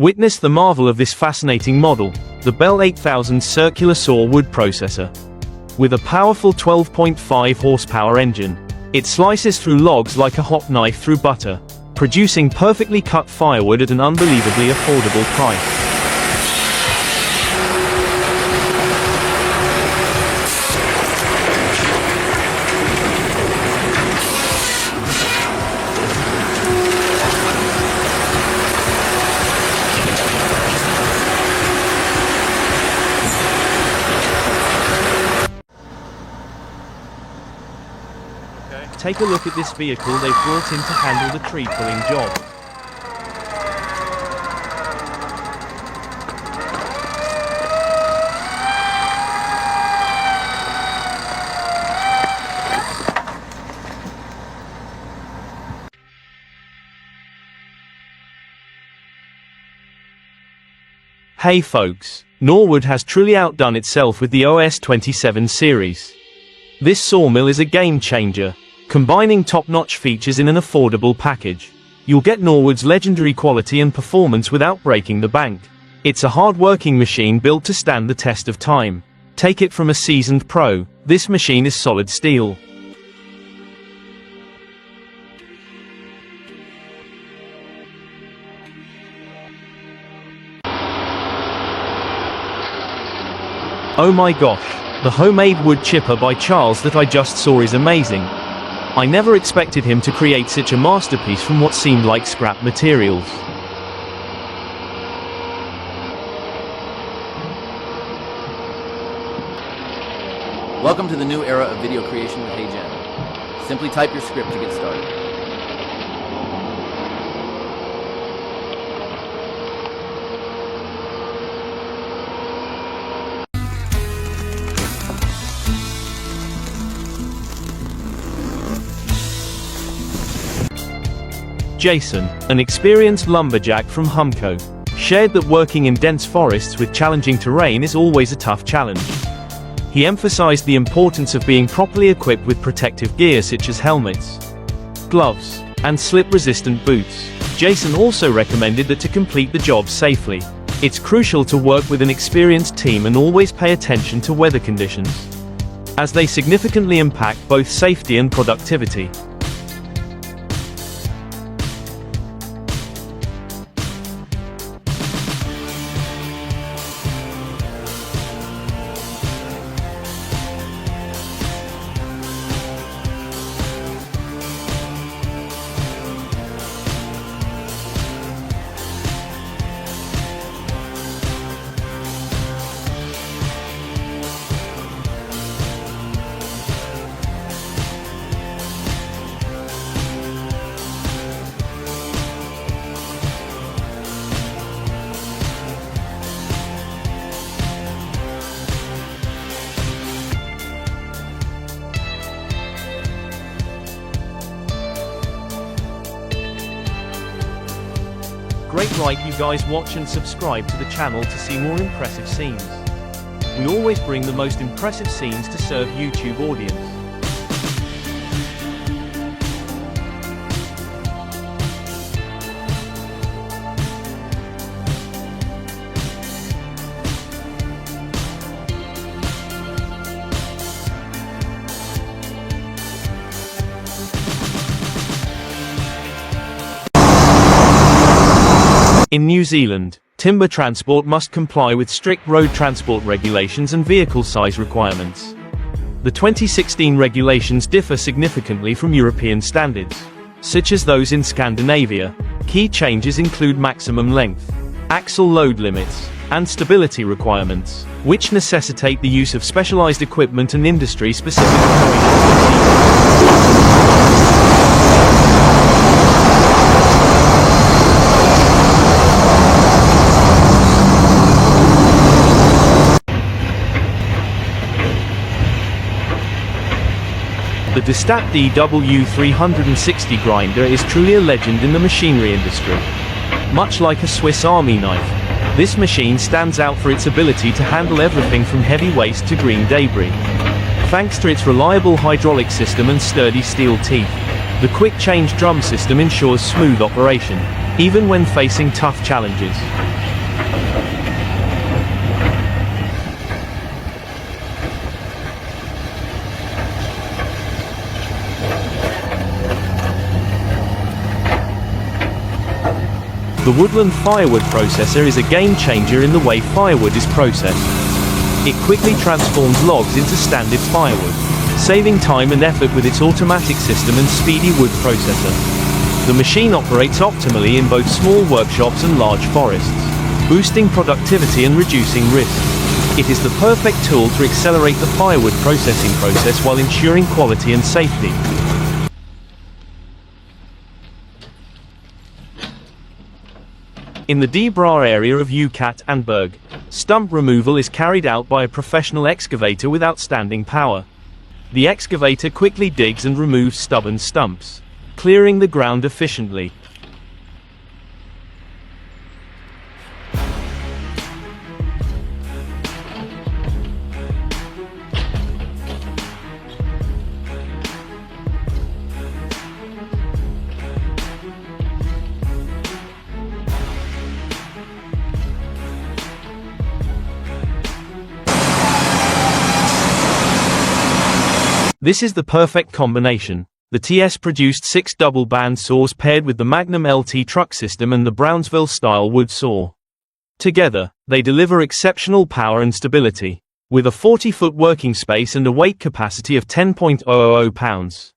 Witness the marvel of this fascinating model, the Bell 8000 circular saw wood processor. With a powerful 12.5 horsepower engine, it slices through logs like a hot knife through butter, producing perfectly cut firewood at an unbelievably affordable price. Take a look at this vehicle they've brought in to handle the tree pulling job. Hey folks, Norwood has truly outdone itself with the OS27 series. This sawmill is a game changer, combining top-notch features in an affordable package. You'll get Norwood's legendary quality and performance without breaking the bank. It's a hard-working machine built to stand the test of time. Take it from a seasoned pro, this machine is solid steel. Oh my gosh, the homemade wood chipper by Charles that I just saw is amazing. I never expected him to create such a masterpiece from what seemed like scrap materials. Welcome to the new era of video creation with HeyGen. Simply type your script to get started. Jason, an experienced lumberjack from Humco, shared that working in dense forests with challenging terrain is always a tough challenge. He emphasized the importance of being properly equipped with protective gear such as helmets, gloves, and slip-resistant boots. Jason also recommended that to complete the job safely, it's crucial to work with an experienced team and always pay attention to weather conditions, as they significantly impact both safety and productivity. Great, right, you guys watch and subscribe to the channel to see more impressive scenes. We always bring the most impressive scenes to serve YouTube audience. In New Zealand, timber transport must comply with strict road transport regulations and vehicle size requirements. The 2016 regulations differ significantly from European standards, such as those in Scandinavia. Key changes include maximum length, axle load limits, and stability requirements, which necessitate the use of specialized equipment and industry-specific operations. The Destat DW360 grinder is truly a legend in the machinery industry. Much like a Swiss Army knife, this machine stands out for its ability to handle everything from heavy waste to green debris. Thanks to its reliable hydraulic system and sturdy steel teeth, the quick change drum system ensures smooth operation. even when facing tough challenges. The Woodland Firewood processor is a game changer in the way firewood is processed. It quickly transforms logs into standard firewood, saving time and effort with its automatic system and speedy wood processor. The machine operates optimally in both small workshops and large forests, boosting productivity and reducing risk. It is the perfect tool to accelerate the firewood processing process while ensuring quality and safety. In the Debra area of Yucatán, stump removal is carried out by a professional excavator with outstanding power. The excavator quickly digs and removes stubborn stumps, clearing the ground efficiently. This is the perfect combination. The TS-produced 6 double-band saws paired with the Magnum LT truck system and the Brownsville-style wood saw. Together, they deliver exceptional power and stability, with a 40-foot working space and a weight capacity of 10.000 pounds.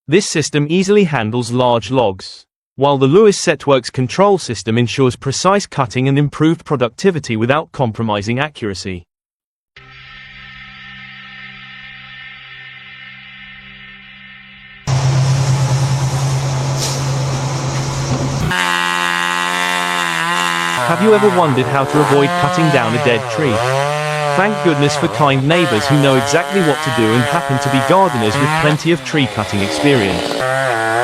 This system easily handles large logs, while the Lewis Setworks control system ensures precise cutting and improved productivity without compromising accuracy. Have you ever wondered how to avoid cutting down a dead tree? Thank goodness for kind neighbors who know exactly what to do and happen to be gardeners with plenty of tree cutting experience.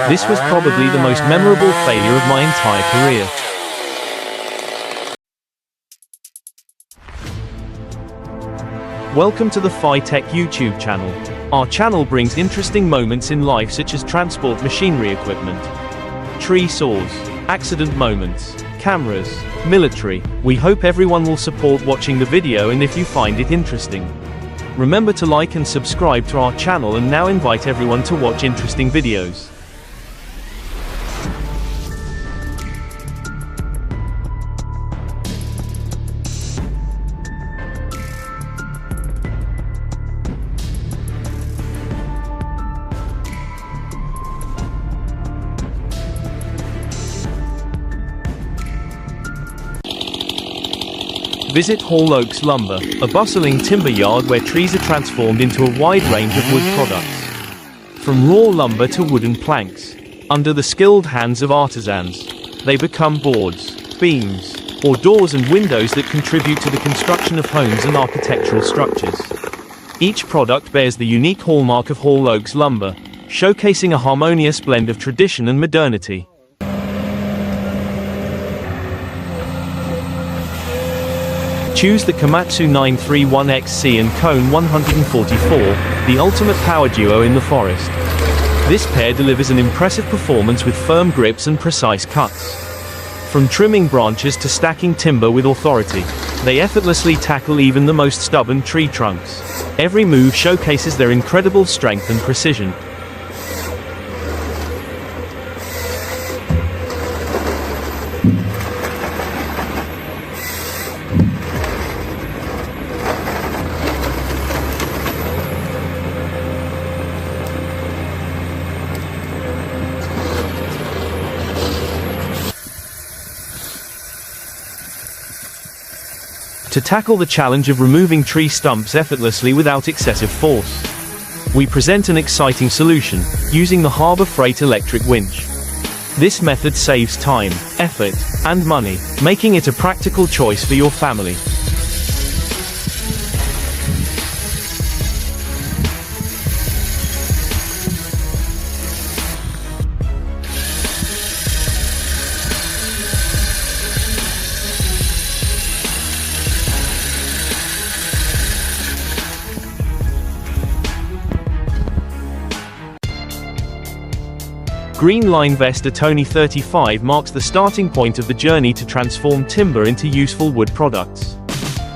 This was probably the most memorable failure of my entire career. Welcome to the Fi-Tech YouTube channel. Our channel brings interesting moments in life such as transport machinery equipment, tree saws, accident moments, cameras, military. We hope everyone will support watching the video, and if you find it interesting, remember to like and subscribe to our channel, and now invite everyone to watch interesting videos. Visit Hall Oaks Lumber, a bustling timber yard where trees are transformed into a wide range of wood products. From raw lumber to wooden planks, under the skilled hands of artisans, they become boards, beams, or doors and windows that contribute to the construction of homes and architectural structures. Each product bears the unique hallmark of Hall Oaks Lumber, showcasing a harmonious blend of tradition and modernity. Choose the Komatsu 931XC and Kone 144, the ultimate power duo in the forest. This pair delivers an impressive performance with firm grips and precise cuts. From trimming branches to stacking timber with authority, they effortlessly tackle even the most stubborn tree trunks. Every move showcases their incredible strength and precision. To tackle the challenge of removing tree stumps effortlessly without excessive force, we present an exciting solution, using the Harbor Freight electric winch. This method saves time, effort, and money, making it a practical choice for your family. green line Vesta Tony 35 marks the starting point of the journey to transform timber into useful wood products.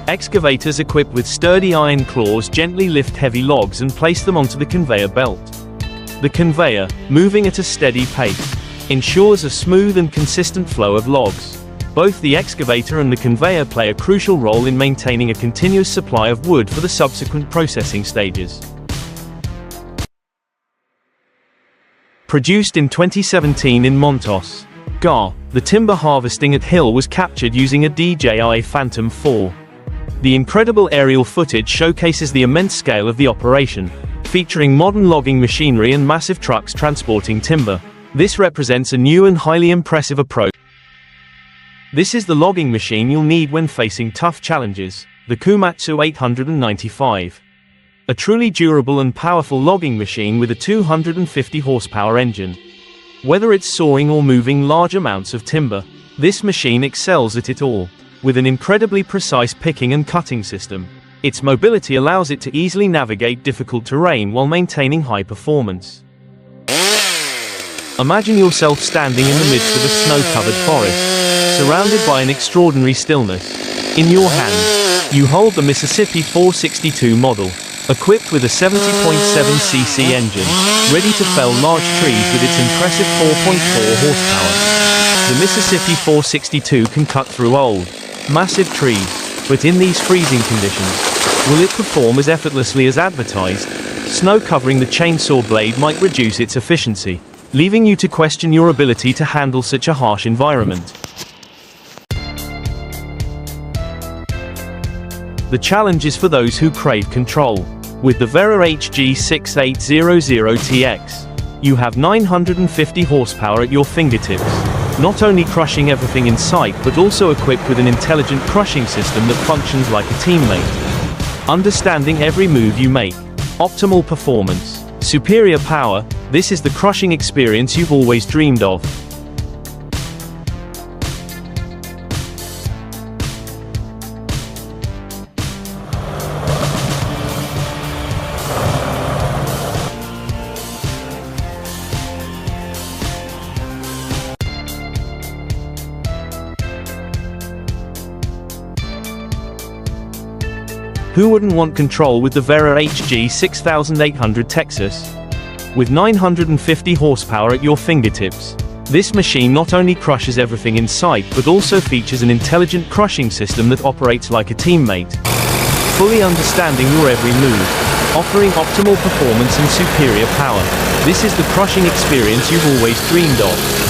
Excavators equipped with sturdy iron claws gently lift heavy logs and place them onto the conveyor belt. The conveyor, moving at a steady pace, ensures a smooth and consistent flow of logs. Both the excavator and the conveyor play a crucial role in maintaining a continuous supply of wood for the subsequent processing stages. Produced in 2017 in Montos, GA, the timber harvesting at Hill was captured using a DJI Phantom 4. The incredible aerial footage showcases the immense scale of the operation, featuring modern logging machinery and massive trucks transporting timber. This represents a new and highly impressive approach. This is the logging machine you'll need when facing tough challenges, the Komatsu 895. A truly durable and powerful logging machine with a 250 horsepower engine. Whether it's sawing or moving large amounts of timber, this machine excels at it all. With an incredibly precise picking and cutting system, its mobility allows it to easily navigate difficult terrain while maintaining high performance. Imagine yourself standing in the midst of a snow-covered forest, surrounded by an extraordinary stillness. In your hand, you hold the Mississippi 462 model, equipped with a 70.7cc engine, ready to fell large trees with its impressive 4.4 horsepower. The Mississippi 462 can cut through old, massive trees, but in these freezing conditions, will it perform as effortlessly as advertised? Snow covering the chainsaw blade might reduce its efficiency, leaving you to question your ability to handle such a harsh environment. The challenge is for those who crave control. With the Vera HG6800TX, you have 950 horsepower at your fingertips, not only crushing everything in sight but also equipped with an intelligent crushing system that functions like a teammate. Understanding every move you make. Optimal performance. Superior power. This is the crushing experience you've always dreamed of. Who wouldn't want control with the Vera HG6800 Texas? With 950 horsepower at your fingertips, this machine not only crushes everything in sight but also features an intelligent crushing system that operates like a teammate, fully understanding your every move, offering optimal performance and superior power. This is the crushing experience you've always dreamed of.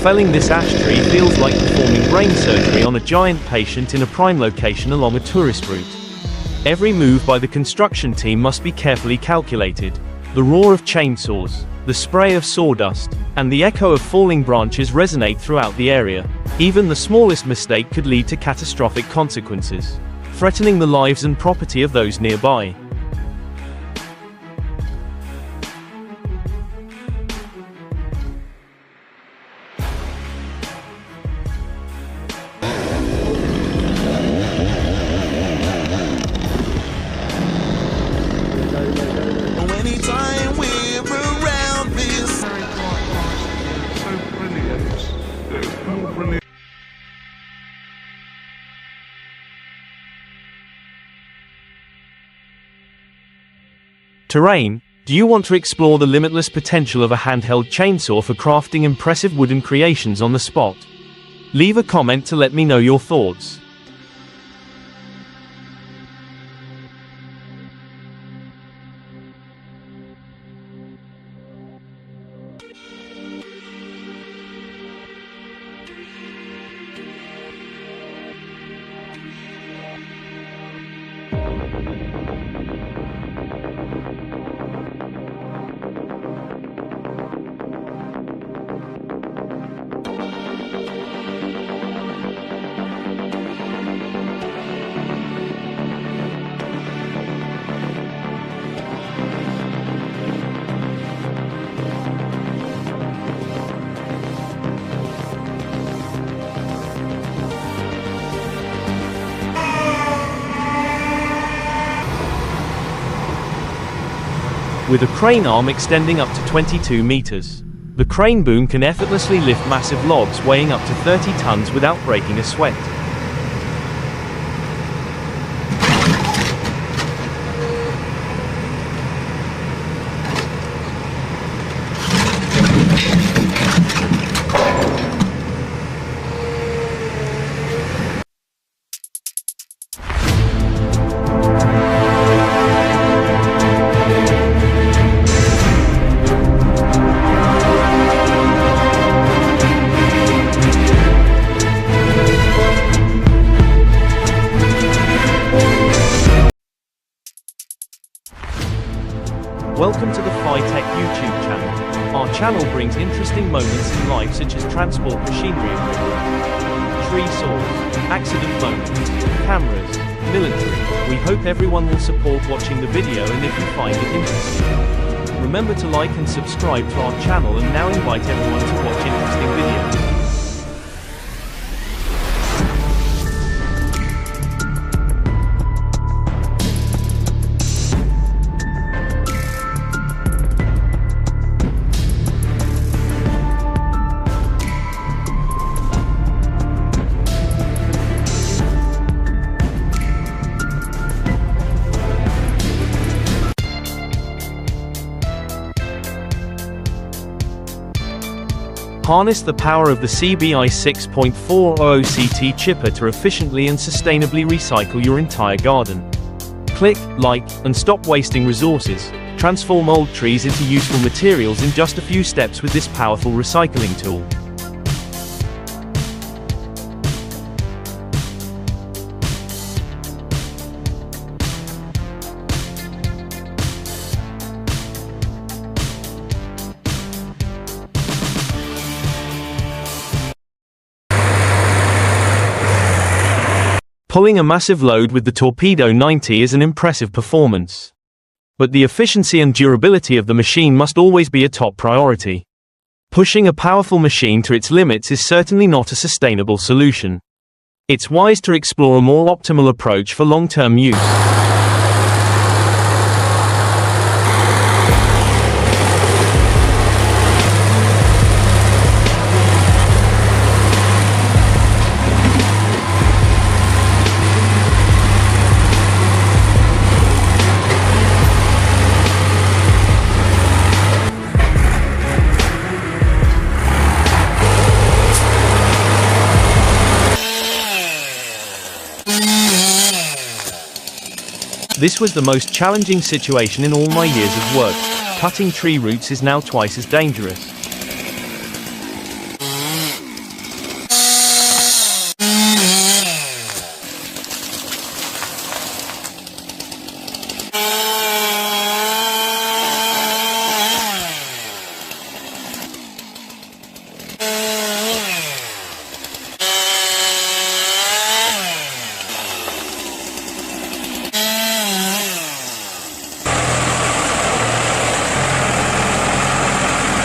Felling this ash tree feels like performing brain surgery on a giant patient in a prime location along a tourist route. Every move by the construction team must be carefully calculated. The roar of chainsaws, the spray of sawdust, and the echo of falling branches resonate throughout the area. Even the smallest mistake could lead to catastrophic consequences, threatening the lives and property of those nearby. Terrain. Do you want to explore the limitless potential of a handheld chainsaw for crafting impressive wooden creations on the spot? Leave a comment to let me know your thoughts. with a crane arm extending up to 22 meters. The crane boom can effortlessly lift massive logs weighing up to 30 tons without breaking a sweat. Welcome to the FiTech YouTube channel. Our channel brings interesting moments in life such as transport machinery equipment, tree saws, accident moments, cameras, military. We hope everyone will support watching the video, and if you find it interesting, remember to like and subscribe to our channel, and now invite everyone to watch interesting videos. Harness the power of the CBI 6.40 CT chipper to efficiently and sustainably recycle your entire garden. Click, like, and stop wasting resources. Transform old trees into useful materials in just a few steps with this powerful recycling tool. Pulling a massive load with the Torpedo 90 is an impressive performance. But the efficiency and durability of the machine must always be a top priority. Pushing a powerful machine to its limits is certainly not a sustainable solution. It's wise to explore a more optimal approach for long-term use. This was the most challenging situation in all my years of work. Cutting tree roots is now twice as dangerous.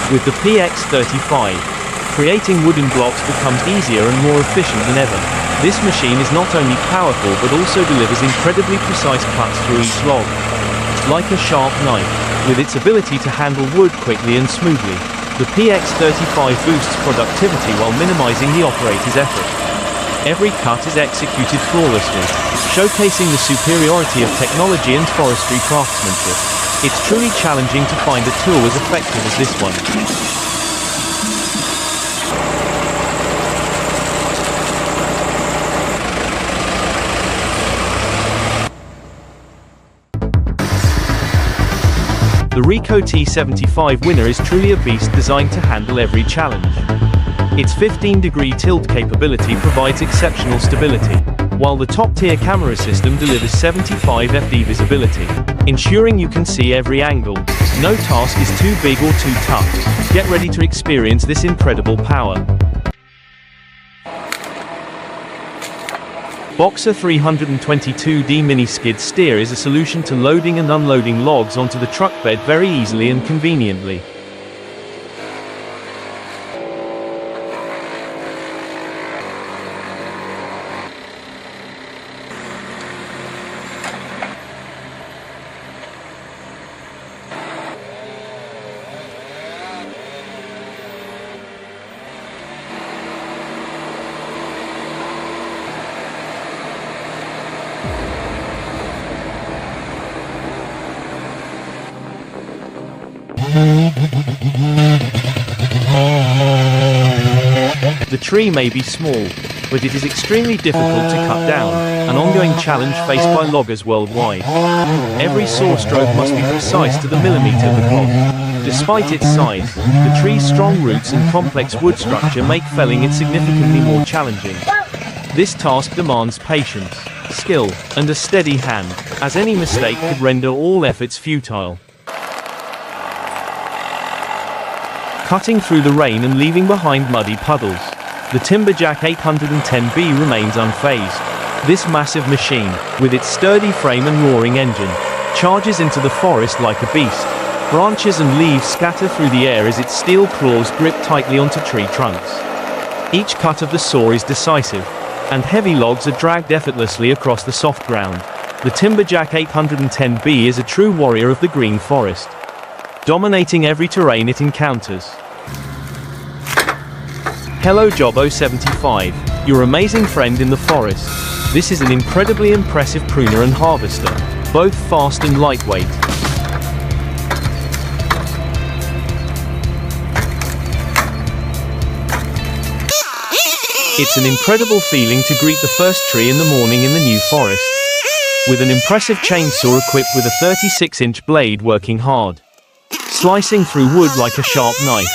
With the PX35, creating wooden blocks becomes easier and more efficient than ever. This machine is not only powerful but also delivers incredibly precise cuts through each log. Like a sharp knife, with its ability to handle wood quickly and smoothly, the PX35 boosts productivity while minimizing the operator's effort. Every cut is executed flawlessly, showcasing the superiority of technology and forestry craftsmanship. It's truly challenging to find a tool as effective as this one. The Ricoh T75 winner is truly a beast designed to handle every challenge. Its 15-degree tilt capability provides exceptional stability, while the top-tier camera system delivers 75 FD visibility, ensuring you can see every angle. No task is too big or too tough. Get ready to experience this incredible power. Boxer 322D Mini Skid Steer is a solution to loading and unloading logs onto the truck bed very easily and conveniently. The tree may be small, but it is extremely difficult to cut down, an ongoing challenge faced by loggers worldwide. Every saw stroke must be precise to the millimeter of the cloth. Despite its size, the tree's strong roots and complex wood structure make felling it significantly more challenging. This task demands patience, skill, and a steady hand, as any mistake could render all efforts futile. Cutting through the rain and leaving behind muddy puddles, the Timberjack 810B remains unfazed. This massive machine, with its sturdy frame and roaring engine, charges into the forest like a beast. Branches and leaves scatter through the air as its steel claws grip tightly onto tree trunks. Each cut of the saw is decisive, and heavy logs are dragged effortlessly across the soft ground. The Timberjack 810B is a true warrior of the green forest, dominating every terrain it encounters. Hello Jobbo 75, your amazing friend in the forest. This is an incredibly impressive pruner and harvester, both fast and lightweight. It's an incredible feeling to greet the first tree in the morning in the new forest, with an impressive chainsaw equipped with a 36-inch blade working hard, slicing through wood like a sharp knife.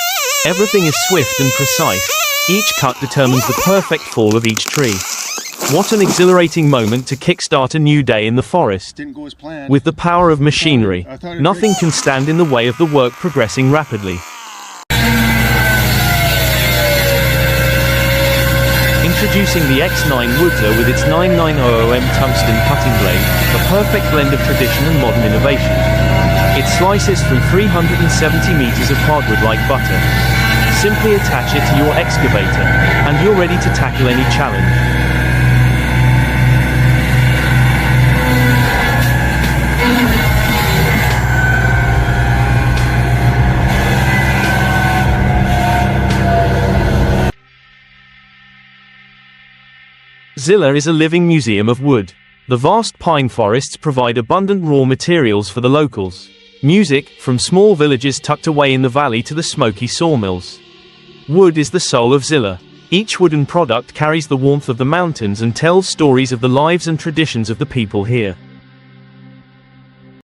Everything is swift and precise. Each cut determines the perfect fall of each tree. What an exhilarating moment to kickstart a new day in the forest. With the power of machinery, nothing can stand in the way of the work progressing rapidly. Introducing the X9 Woodzer with its 9900M tungsten cutting blade, a perfect blend of tradition and modern innovation. It slices through 370 meters of hardwood like butter. Simply attach it to your excavator, and you're ready to tackle any challenge. Zilla is a living museum of wood. The vast pine forests provide abundant raw materials for the locals. Music, from small villages tucked away in the valley to the smoky sawmills. Wood is the soul of Zilla. Each wooden product carries the warmth of the mountains and tells stories of the lives and traditions of the people here.